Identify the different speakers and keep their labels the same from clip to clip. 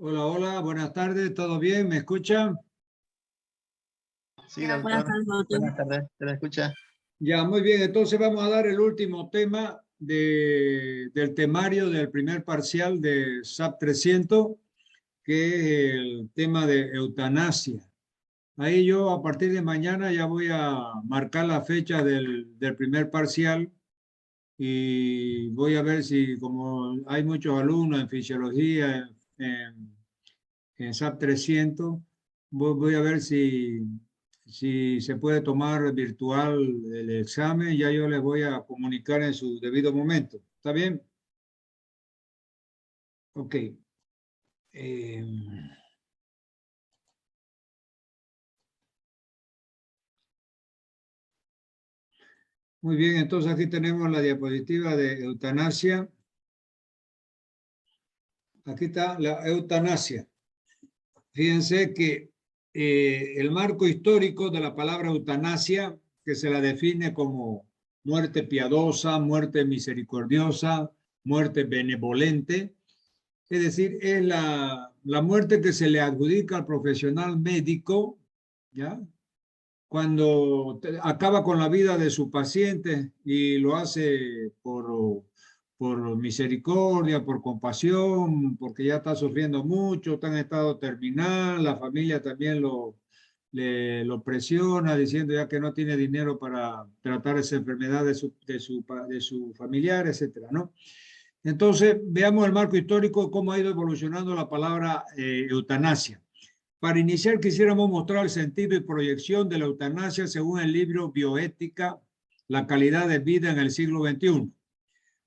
Speaker 1: Hola, hola, buenas tardes, ¿todo bien? ¿Me escuchan?
Speaker 2: Sí,
Speaker 3: Buenas
Speaker 2: doctor.
Speaker 3: tardes, doctor.
Speaker 2: Buenas tardes. ¿Se la escucha?
Speaker 1: Ya, muy bien, entonces vamos a dar el último tema del temario del primer parcial de SAP 300, que es el tema de eutanasia. Ahí yo a partir de mañana ya voy a marcar la fecha del primer parcial y voy a ver si, como hay muchos alumnos en fisiología, en SAP 300. Voy a ver si se puede tomar virtual el examen. Ya yo les voy a comunicar en su debido momento. ¿Está bien? Ok. Eh, muy bien, entonces aquí tenemos la diapositiva de eutanasia. Aquí está la eutanasia. Fíjense que el marco histórico de la palabra eutanasia, que se la define como muerte piadosa, muerte misericordiosa, muerte benevolente, es decir, es la muerte que se le adjudica al profesional médico, ¿ya? Cuando acaba con la vida de su paciente y lo hace por misericordia, por compasión, porque ya está sufriendo mucho, está en estado terminal, la familia también lo presiona diciendo ya que no tiene dinero para tratar esa enfermedad de su familiar, etcétera, ¿no? Entonces, veamos el marco histórico, cómo ha ido evolucionando la palabra eutanasia. Para iniciar, quisiéramos mostrar el sentido y proyección de la eutanasia según el libro Bioética, la calidad de vida en el siglo XXI.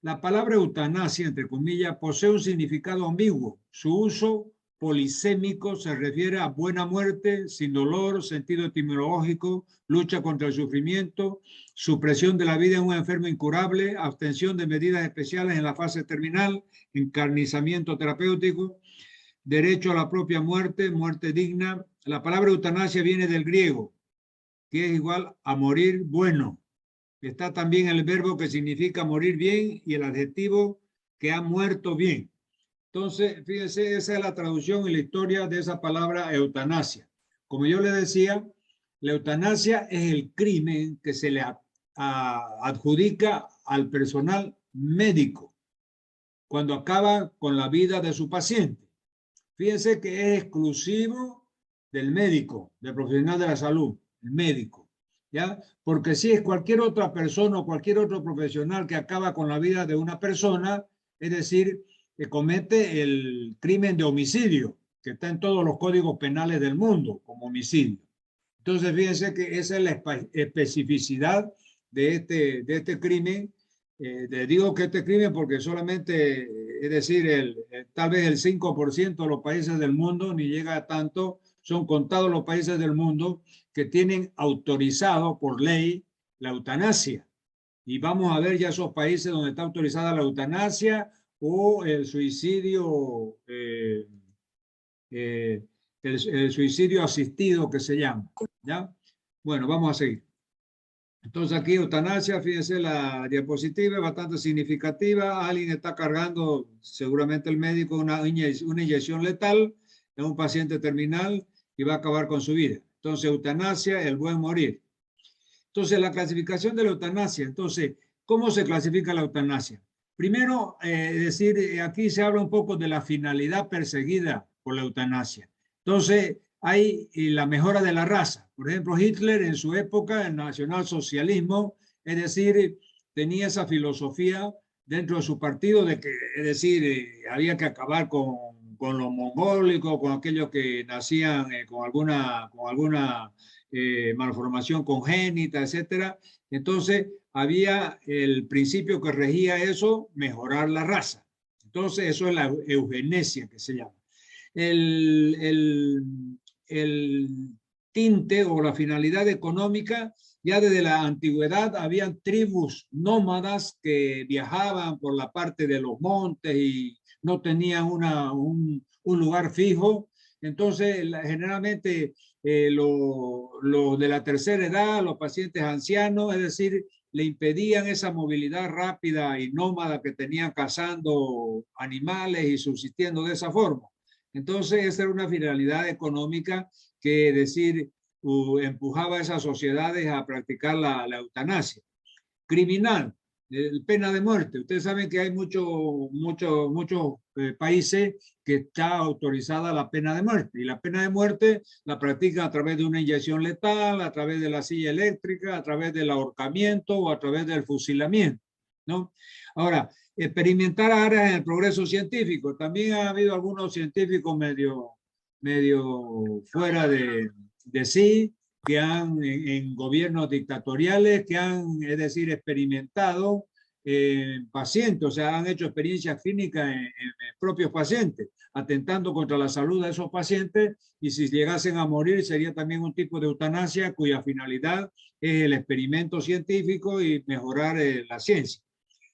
Speaker 1: La palabra eutanasia, entre comillas, posee un significado ambiguo. Su uso polisémico se refiere a buena muerte, sin dolor, sentido etimológico, lucha contra el sufrimiento, supresión de la vida en un enfermo incurable, abstención de medidas especiales en la fase terminal, encarnizamiento terapéutico, derecho a la propia muerte, muerte digna. La palabra eutanasia viene del griego, que es igual a morir bueno. Está también el verbo que significa morir bien y el adjetivo que ha muerto bien. Entonces, fíjense, esa es la traducción y la historia de esa palabra eutanasia. Como yo le decía, la eutanasia es el crimen que se le adjudica al personal médico cuando acaba con la vida de su paciente. Fíjense que es exclusivo del médico, del profesional de la salud, el médico, ¿ya? Porque si es cualquier otra persona o cualquier otro profesional que acaba con la vida de una persona, es decir, que comete el crimen de homicidio, que está en todos los códigos penales del mundo como homicidio. Entonces, fíjense que esa es la especificidad de este crimen. Digo que este crimen porque solamente, es decir, tal vez el 5% de los países del mundo, ni llega a tanto, son contados los países del mundo que tienen autorizado por ley la eutanasia. Y vamos a ver ya esos países donde está autorizada la eutanasia o el suicidio, eh, el suicidio asistido que se llama, ¿ya? Bueno, vamos a seguir. Entonces aquí eutanasia, fíjense la diapositiva, es bastante significativa. Alguien está cargando, seguramente el médico, una inyección letal en un paciente terminal y va a acabar con su vida. Entonces eutanasia, el buen morir. Entonces la clasificación de la eutanasia. Entonces, ¿cómo se clasifica la eutanasia? Primero, aquí se habla un poco de la finalidad perseguida por la eutanasia. Entonces, hay la mejora de la raza. Por ejemplo, Hitler en su época, el nacionalsocialismo, es decir, tenía esa filosofía dentro de su partido de que, es decir, había que acabar con los mongólicos, con aquellos que nacían con alguna malformación congénita, etcétera. Entonces, había el principio que regía eso, mejorar la raza. Entonces, eso es la eugenesia que se llama. El, el, el tinte o la finalidad económica, ya desde la antigüedad habían tribus nómadas que viajaban por la parte de los montes y no tenían un lugar fijo. Entonces, generalmente los de la tercera edad, los pacientes ancianos, es decir, le impedían esa movilidad rápida y nómada que tenían cazando animales y subsistiendo de esa forma. Entonces, esa era una finalidad económica que, es decir, empujaba a esas sociedades a practicar la eutanasia. Criminal, pena de muerte. Ustedes saben que hay muchos países que está autorizada la pena de muerte, y la pena de muerte la practican a través de una inyección letal, a través de la silla eléctrica, a través del ahorcamiento o a través del fusilamiento, ¿no? Ahora, experimentar áreas en el progreso científico. También ha habido algunos científicos medio fuera de sí, que han en gobiernos dictatoriales, que han, es decir, experimentado pacientes, o sea, han hecho experiencias clínicas en propios pacientes, atentando contra la salud de esos pacientes, y si llegasen a morir sería también un tipo de eutanasia cuya finalidad es el experimento científico y mejorar la ciencia.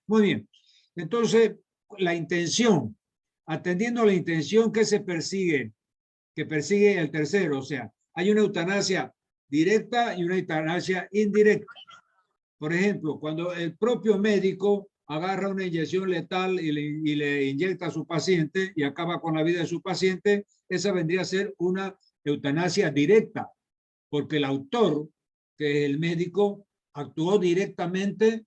Speaker 1: Muy bien, entonces la intención, atendiendo a la intención que se persigue, que persigue el tercero, o sea, hay una eutanasia directa y una eutanasia indirecta. Por ejemplo, cuando el propio médico agarra una inyección letal y le inyecta a su paciente y acaba con la vida de su paciente, esa vendría a ser una eutanasia directa, porque el autor, que es el médico, actuó directamente,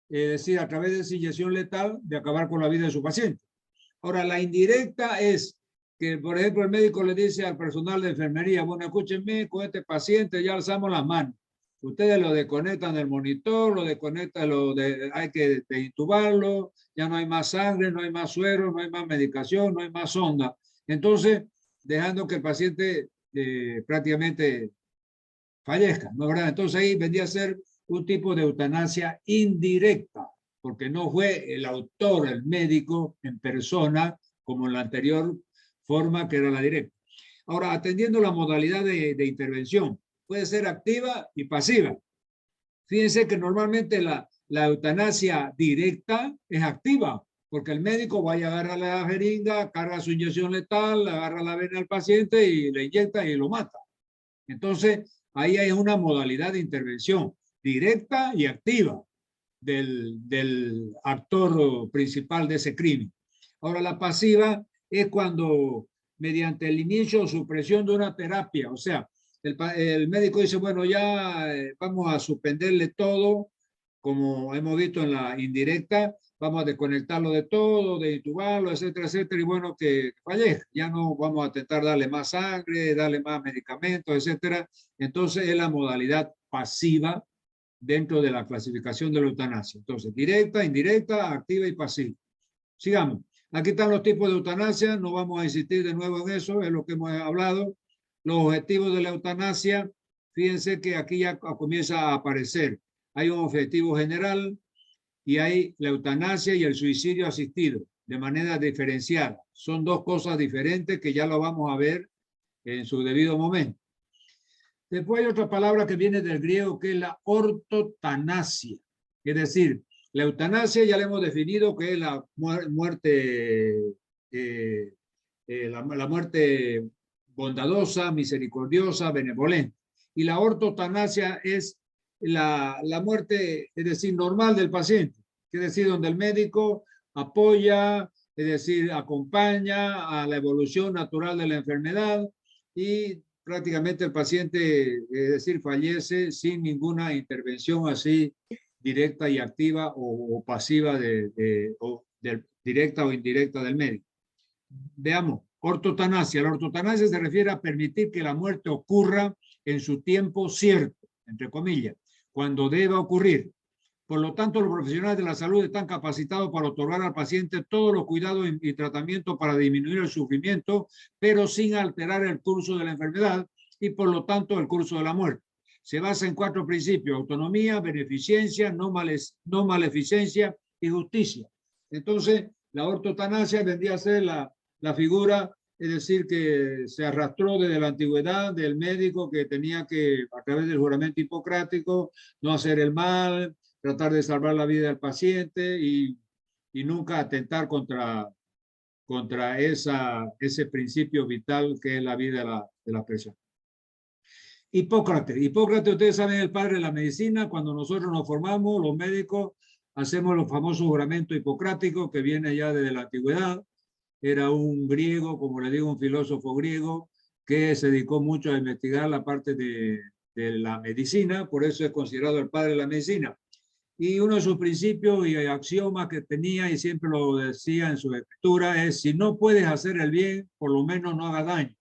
Speaker 1: es decir, a través de esa inyección letal, de acabar con la vida de su paciente. Ahora, la indirecta es que, por ejemplo, el médico le dice al personal de enfermería, bueno, escúchenme, con este paciente ya alzamos las manos. Ustedes lo desconectan del monitor, lo desconectan, hay que intubarlo, ya no hay más sangre, no hay más suero, no hay más medicación, no hay más sonda. Entonces, dejando que el paciente prácticamente fallezca, ¿no es verdad? Entonces ahí vendría a ser un tipo de eutanasia indirecta, porque no fue el autor, el médico en persona, como en la anterior forma que era la directa. Ahora, atendiendo la modalidad de intervención, puede ser activa y pasiva. Fíjense que normalmente la eutanasia directa es activa, porque el médico va a agarrar la jeringa, carga su inyección letal, agarra la vena al paciente y le inyecta y lo mata. Entonces, ahí hay una modalidad de intervención directa y activa del actor principal de ese crimen. Ahora, la pasiva es cuando, mediante el inicio o supresión de una terapia, o sea, el médico dice, bueno, ya vamos a suspenderle todo, como hemos visto en la indirecta, vamos a desconectarlo de todo, de intubarlo, etcétera, etcétera, y bueno, que fallezca. Ya no vamos a intentar darle más sangre, darle más medicamentos, etcétera. Entonces es la modalidad pasiva dentro de la clasificación de la eutanasia. Entonces, directa, indirecta, activa y pasiva. Sigamos. Aquí están los tipos de eutanasia, no vamos a insistir de nuevo en eso, es lo que hemos hablado. Los objetivos de la eutanasia, fíjense que aquí ya comienza a aparecer. Hay un objetivo general y hay la eutanasia y el suicidio asistido, de manera diferenciada. Son dos cosas diferentes que ya lo vamos a ver en su debido momento. Después hay otra palabra que viene del griego, que es la ortotanasia. Es decir, la eutanasia ya la hemos definido, que es la muerte, la muerte bondadosa, misericordiosa, benevolente. Y la ortotanasia es la muerte, es decir, normal del paciente, es decir, donde el médico apoya, es decir, acompaña a la evolución natural de la enfermedad y prácticamente el paciente, es decir, fallece sin ninguna intervención así directa y activa o pasiva directa o indirecta del médico. Veamos, ortotanasia. La ortotanasia se refiere a permitir que la muerte ocurra en su tiempo cierto, entre comillas, cuando deba ocurrir. Por lo tanto, los profesionales de la salud están capacitados para otorgar al paciente todos los cuidados y tratamientos para disminuir el sufrimiento, pero sin alterar el curso de la enfermedad y, por lo tanto, el curso de la muerte. Se basa en 4 principios: autonomía, beneficencia, no maleficencia y justicia. Entonces, la ortotanasia vendría a ser la figura, es decir, que se arrastró desde la antigüedad del médico que tenía que, a través del juramento hipocrático, no hacer el mal, tratar de salvar la vida del paciente y nunca atentar contra ese principio vital que es la vida de la persona. Hipócrates. Hipócrates, ustedes saben, el padre de la medicina. Cuando nosotros nos formamos, los médicos, hacemos los famosos juramentos hipocráticos que vienen ya desde la antigüedad. era un griego, como le digo, un filósofo griego, que se dedicó mucho a investigar la parte de la medicina, por eso es considerado el padre de la medicina. Y uno de sus principios y axiomas que tenía, y siempre lo decía en su escritura, es: si no puedes hacer el bien, por lo menos no haga daño.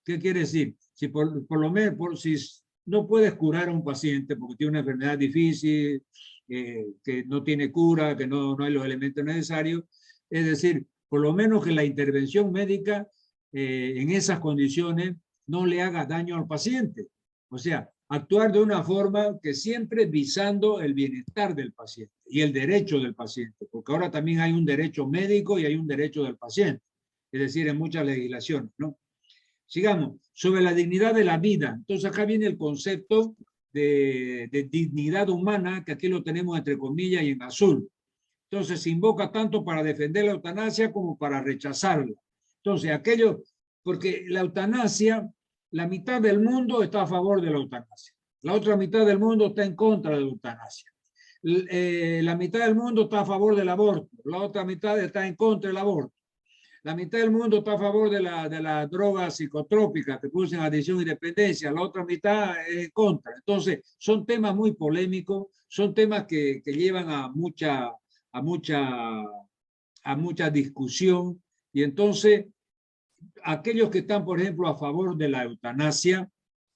Speaker 1: ¿Qué quiere decir? Si por lo menos, si no puedes curar a un paciente porque tiene una enfermedad difícil, que no tiene cura, que no hay los elementos necesarios, es decir, por lo menos que la intervención médica en esas condiciones no le haga daño al paciente. O sea, actuar de una forma que siempre visando el bienestar del paciente y el derecho del paciente, porque ahora también hay un derecho médico y hay un derecho del paciente, es decir, en muchas legislaciones, ¿no? Sigamos, sobre la dignidad de la vida. Entonces acá viene el concepto de dignidad humana, que aquí lo tenemos entre comillas y en azul. Entonces se invoca tanto para defender la eutanasia como para rechazarla. Entonces aquello, porque la eutanasia, la mitad del mundo está a favor de la eutanasia, la otra mitad del mundo está en contra de la eutanasia. La mitad del mundo está a favor del aborto, la otra mitad está en contra del aborto. La mitad del mundo está a favor de la droga psicotrópica que producen adicción y dependencia, la otra mitad es en contra. Entonces, son temas muy polémicos, son temas que llevan a mucha discusión, y entonces aquellos que están, por ejemplo, a favor de la eutanasia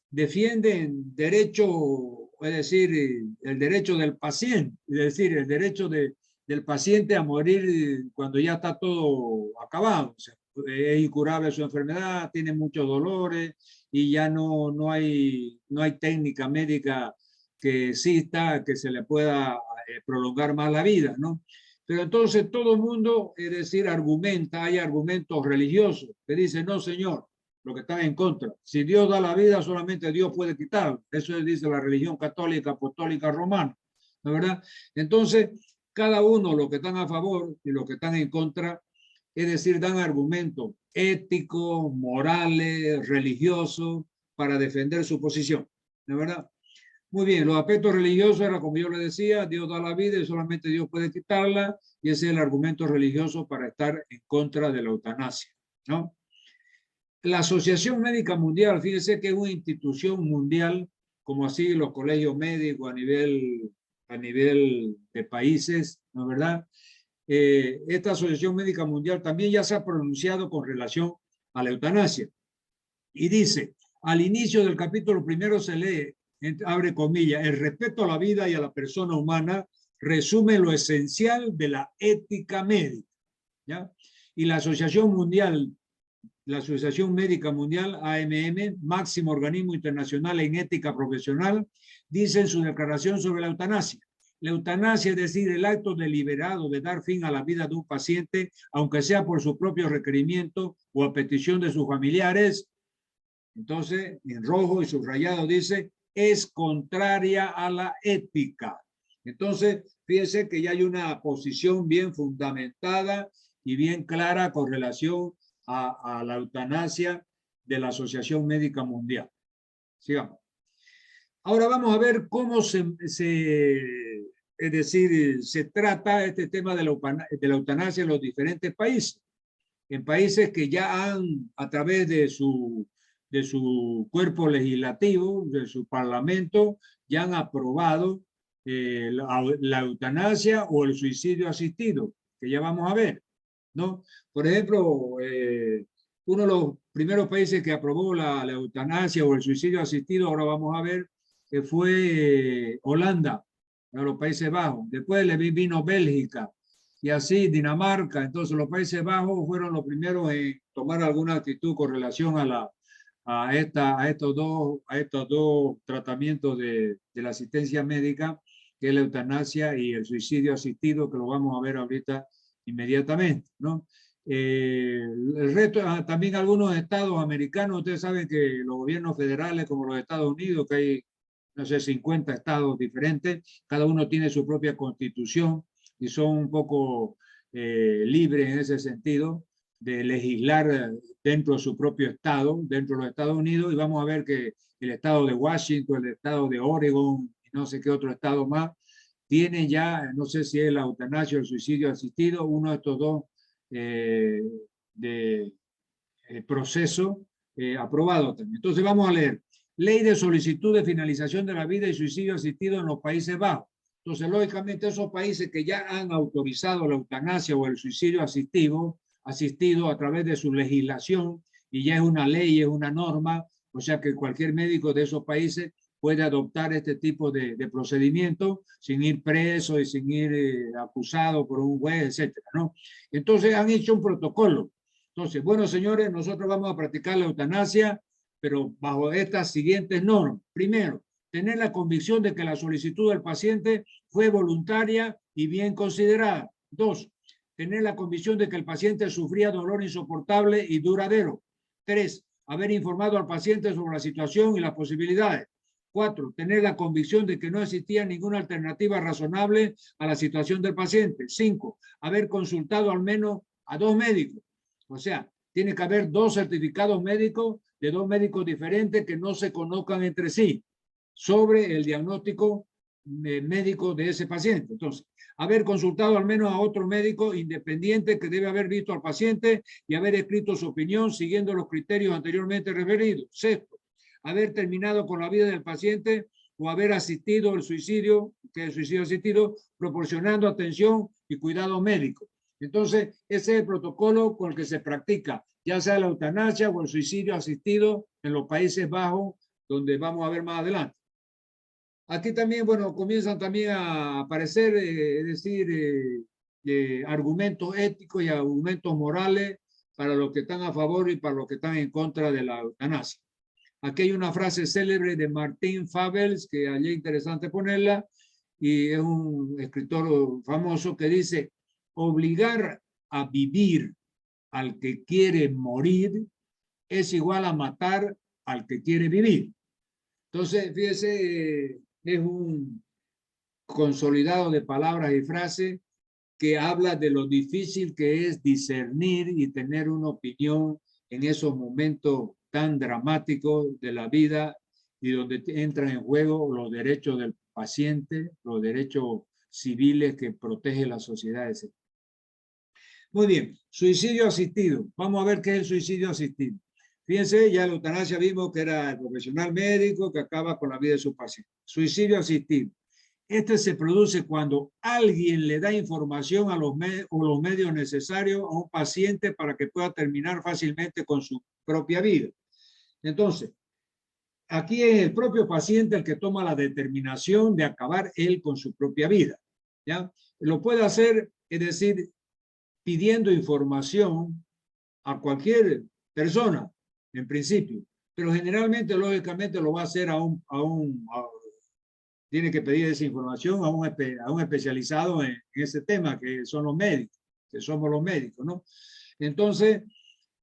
Speaker 1: defienden derecho, es decir, el derecho del paciente, es decir, el derecho del paciente a morir cuando ya está todo acabado. O sea, es incurable su enfermedad, tiene muchos dolores y ya no hay técnica médica que exista que se le pueda prolongar más la vida, ¿no? Pero entonces todo el mundo, es decir, argumenta, hay argumentos religiosos que dicen: no, señor, lo que están en contra. Si Dios da la vida, solamente Dios puede quitarlo. Eso dice la religión católica, apostólica, romana, ¿no es verdad? Entonces, cada uno, los que están a favor y los que están en contra, es decir, dan argumentos éticos, morales, religiosos, para defender su posición, ¿no es verdad? Muy bien, los aspectos religiosos era como yo le decía: Dios da la vida y solamente Dios puede quitarla, y ese es el argumento religioso para estar en contra de la eutanasia, ¿no? La Asociación Médica Mundial, fíjense que es una institución mundial, como así los colegios médicos a nivel de países, ¿no es verdad? Esta Asociación Médica Mundial también ya se ha pronunciado con relación a la eutanasia. Y dice, al inicio del capítulo primero se lee, abre comillas: el respeto a la vida y a la persona humana resume lo esencial de la ética médica, ¿ya? Y la Asociación Médica Mundial, AMM, máximo organismo internacional en ética profesional, dice en su declaración sobre la eutanasia: la eutanasia, es decir, el acto deliberado de dar fin a la vida de un paciente, aunque sea por su propio requerimiento o a petición de sus familiares. Entonces, en rojo y subrayado dice: es contraria a la ética. Entonces, fíjense que ya hay una posición bien fundamentada y bien clara con relación a la eutanasia de la Asociación Médica Mundial. Sigamos. Ahora vamos a ver cómo es decir, se trata este tema de la eutanasia en los diferentes países. En países que ya han, a través de su cuerpo legislativo, de su parlamento, ya han aprobado la eutanasia o el suicidio asistido, que ya vamos a ver, ¿no? Por ejemplo, uno de los primeros países que aprobó la eutanasia o el suicidio asistido, ahora vamos a ver, que fue Holanda, los Países Bajos. Después le vino Bélgica, y así Dinamarca. Entonces los Países Bajos fueron los primeros en tomar alguna actitud con relación a estos dos tratamientos de la asistencia médica, que es la eutanasia y el suicidio asistido, que lo vamos a ver ahorita inmediatamente, ¿no? El resto, también algunos estados americanos, ustedes saben que los gobiernos federales, como los Estados Unidos, que hay, no sé, 50 estados diferentes, cada uno tiene su propia constitución y son un poco libres en ese sentido de legislar dentro de su propio estado, dentro de los Estados Unidos, y vamos a ver que el estado de Washington, el estado de Oregon, y no sé qué otro estado más, tiene ya, no sé si es la eutanasia o el suicidio asistido, uno de estos dos proceso aprobado también. Entonces vamos a leer. Ley de solicitud de finalización de la vida y suicidio asistido en los Países Bajos. Entonces, lógicamente, esos países que ya han autorizado la eutanasia o el suicidio asistido a través de su legislación, y ya es una ley, es una norma, o sea que cualquier médico de esos países puede adoptar este tipo de procedimiento sin ir preso y sin ir acusado por un juez, etcétera, ¿no? Entonces han hecho un protocolo. Entonces, bueno, señores, nosotros vamos a practicar la eutanasia, pero bajo estas siguientes normas. Primero, tener la convicción de que la solicitud del paciente fue voluntaria y bien considerada. Dos, tener la convicción de que el paciente sufría dolor insoportable y duradero. Tres, haber informado al paciente sobre la situación y las posibilidades. Cuatro, tener la convicción de que no existía ninguna alternativa razonable a la situación del paciente. Cinco, haber consultado al menos a 2 médicos. O sea, tiene que haber 2 certificados médicos de 2 médicos diferentes que no se conozcan entre sí sobre el diagnóstico médico de ese paciente. Entonces, haber consultado al menos a otro médico independiente que debe haber visto al paciente y haber escrito su opinión siguiendo los criterios anteriormente referidos. Sexto, haber terminado con la vida del paciente o haber asistido al suicidio, que es el suicidio asistido, proporcionando atención y cuidado médico. Entonces, ese es el protocolo con el que se practica, ya sea la eutanasia o el suicidio asistido en los Países Bajos, donde vamos a ver más adelante. Aquí también, bueno, comienzan también a aparecer, es decir, argumentos éticos y argumentos morales para los que están a favor y para los que están en contra de la eutanasia. Aquí hay una frase célebre de Martin Fabels, que allí es interesante ponerla, y es un escritor famoso que dice: obligar a vivir al que quiere morir es igual a matar al que quiere vivir. Entonces, fíjese, es un consolidado de palabras y frases que habla de lo difícil que es discernir y tener una opinión en esos momentos tan dramáticos de la vida y donde entran en juego los derechos del paciente, los derechos civiles que protege la sociedad, etc. Muy bien, suicidio asistido. Vamos a ver qué es el suicidio asistido. Fíjense, ya la eutanasia vimos que era el profesional médico que acaba con la vida de su paciente. Suicidio asistido. Este se produce cuando alguien le da información a los medios necesarios a un paciente para que pueda terminar fácilmente con su propia vida. Entonces, aquí es el propio paciente el que toma la determinación de acabar él con su propia vida, ¿ya? Lo puede hacer, es decir, pidiendo información a cualquier persona, en principio, pero generalmente, lógicamente, lo va a hacer tiene que pedir esa información a un especializado en ese tema, que son los médicos, que somos los médicos, ¿no? Entonces,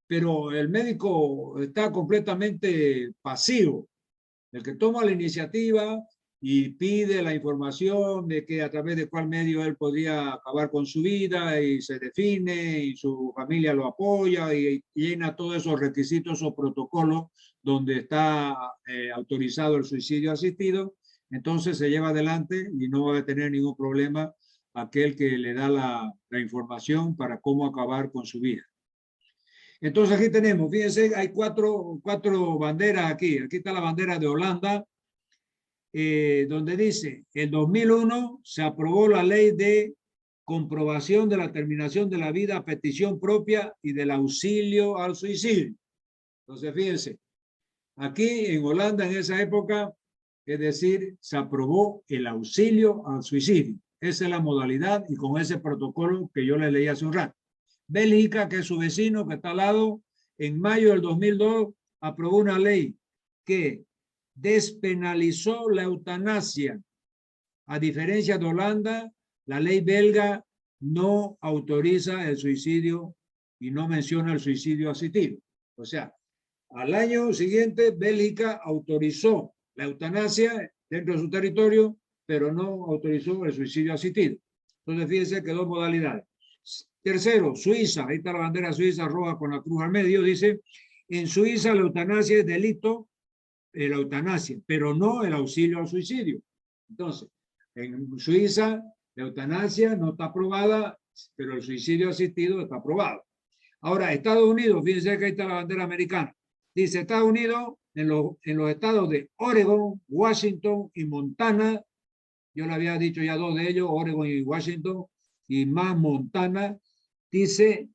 Speaker 1: pero el médico está completamente pasivo. El que toma la iniciativa y pide la información de que a través de cuál medio él podría acabar con su vida y se define y su familia lo apoya y llena todos esos requisitos o protocolos donde está autorizado el suicidio asistido, entonces se lleva adelante y no va a tener ningún problema aquel que le da la información para cómo acabar con su vida. Entonces aquí tenemos, fíjense, hay cuatro banderas aquí. Aquí está la bandera de Holanda, donde dice: en 2001 se aprobó la ley de comprobación de la terminación de la vida a petición propia y del auxilio al suicidio. Entonces, fíjense, aquí en Holanda en esa época, es decir, se aprobó el auxilio al suicidio. Esa es la modalidad y con ese protocolo que yo les leí hace un rato. Bélgica, que es su vecino, que está al lado, en mayo del 2002 aprobó una ley que despenalizó la eutanasia. A diferencia de Holanda, la ley belga no autoriza el suicidio y no menciona el suicidio asistido. O sea, al año siguiente, Bélgica autorizó la eutanasia dentro de su territorio, pero no autorizó el suicidio asistido. Entonces, fíjense que 2 modalidades. Tercero, Suiza, ahí está la bandera suiza roja con la cruz al medio, dice: en Suiza la eutanasia es delito, la eutanasia, pero no el auxilio al suicidio. Entonces, en Suiza la eutanasia no está aprobada, pero el suicidio asistido está aprobado. Ahora, Estados Unidos, fíjense que ahí está la bandera americana. Dice Estados Unidos, en los estados de Oregon, Washington y Montana, yo le había dicho ya dos de ellos, Oregon y Washington, y más Montana, dice,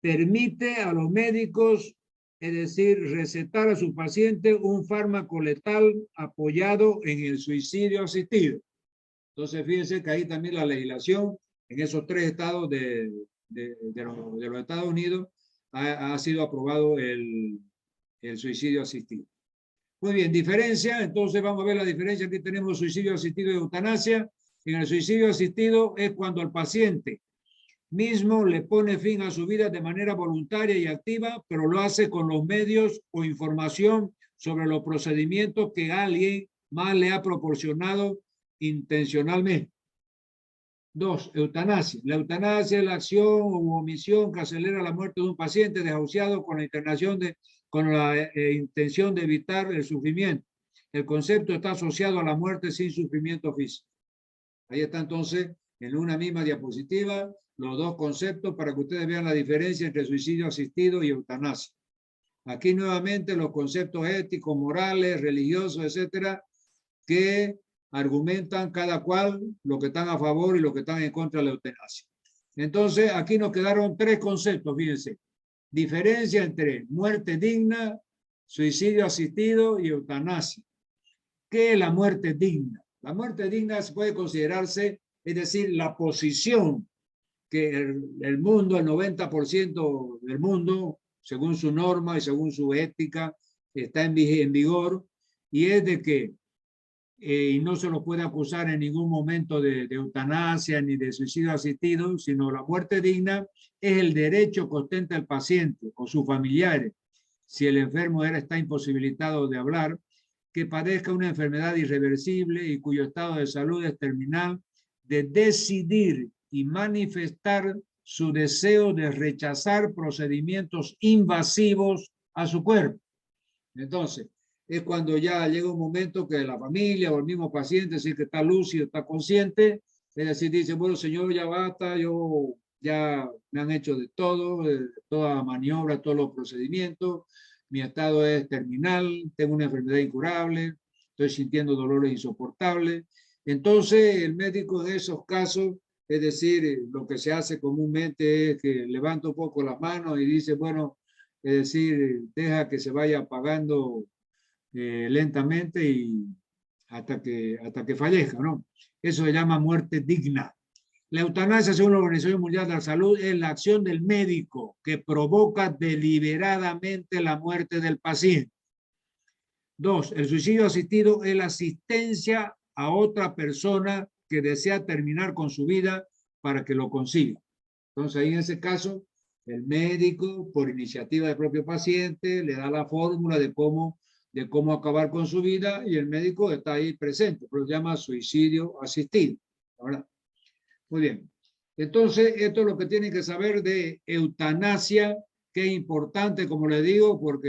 Speaker 1: permite a los médicos, es decir, recetar a su paciente un fármaco letal apoyado en el suicidio asistido. Entonces, fíjense que ahí también la legislación en esos tres estados de los Estados Unidos ha sido aprobado el suicidio asistido. Muy bien, diferencia, entonces vamos a ver la diferencia. Aquí tenemos suicidio asistido y eutanasia. En el suicidio asistido es cuando el paciente mismo le pone fin a su vida de manera voluntaria y activa, pero lo hace con los medios o información sobre los procedimientos que alguien más le ha proporcionado intencionalmente. 2. Eutanasia. La eutanasia es la acción u omisión que acelera la muerte de un paciente desahuciado con la intención de evitar el sufrimiento. El concepto está asociado a la muerte sin sufrimiento físico. Ahí está entonces, en una misma diapositiva, los dos conceptos para que ustedes vean la diferencia entre suicidio asistido y eutanasia. Aquí nuevamente los conceptos éticos, morales, religiosos, etcétera, que argumentan cada cual lo que están a favor y lo que están en contra de la eutanasia. Entonces, aquí nos quedaron tres conceptos, fíjense. Diferencia entre muerte digna, suicidio asistido y eutanasia. ¿Qué es la muerte digna? La muerte digna puede considerarse, es decir, la posición que el mundo, el 90% del mundo, según su norma y según su ética, está en vigor, y es de que y no se lo puede acusar en ningún momento de eutanasia ni de suicidio asistido, sino la muerte digna es el derecho que ostenta el paciente o sus familiares, si el enfermo está imposibilitado de hablar, que padezca una enfermedad irreversible y cuyo estado de salud es terminal, de decidir y manifestar su deseo de rechazar procedimientos invasivos a su cuerpo. Entonces, es cuando ya llega un momento que la familia o el mismo paciente, si que está lúcido, está consciente, es decir, dice, bueno, señor, ya basta, yo ya me han hecho de todo, toda maniobra, todos los procedimientos, mi estado es terminal, tengo una enfermedad incurable, estoy sintiendo dolores insoportables. Entonces, el médico en esos casos, es decir, lo que se hace comúnmente es que levanta un poco las manos y dice, bueno, es decir, deja que se vaya apagando lentamente y hasta que fallezca, ¿no? Eso se llama muerte digna. La eutanasia, según la Organización Mundial de la Salud, es la acción del médico que provoca deliberadamente la muerte del paciente. 2. El suicidio asistido es la asistencia a otra persona que desea terminar con su vida para que lo consiga. Entonces, ahí en ese caso, el médico, por iniciativa del propio paciente, le da la fórmula de cómo acabar con su vida y el médico está ahí presente, pero se llama suicidio asistido. ¿Verdad? Muy bien. Entonces, esto es lo que tienen que saber de eutanasia, que es importante, como les digo, porque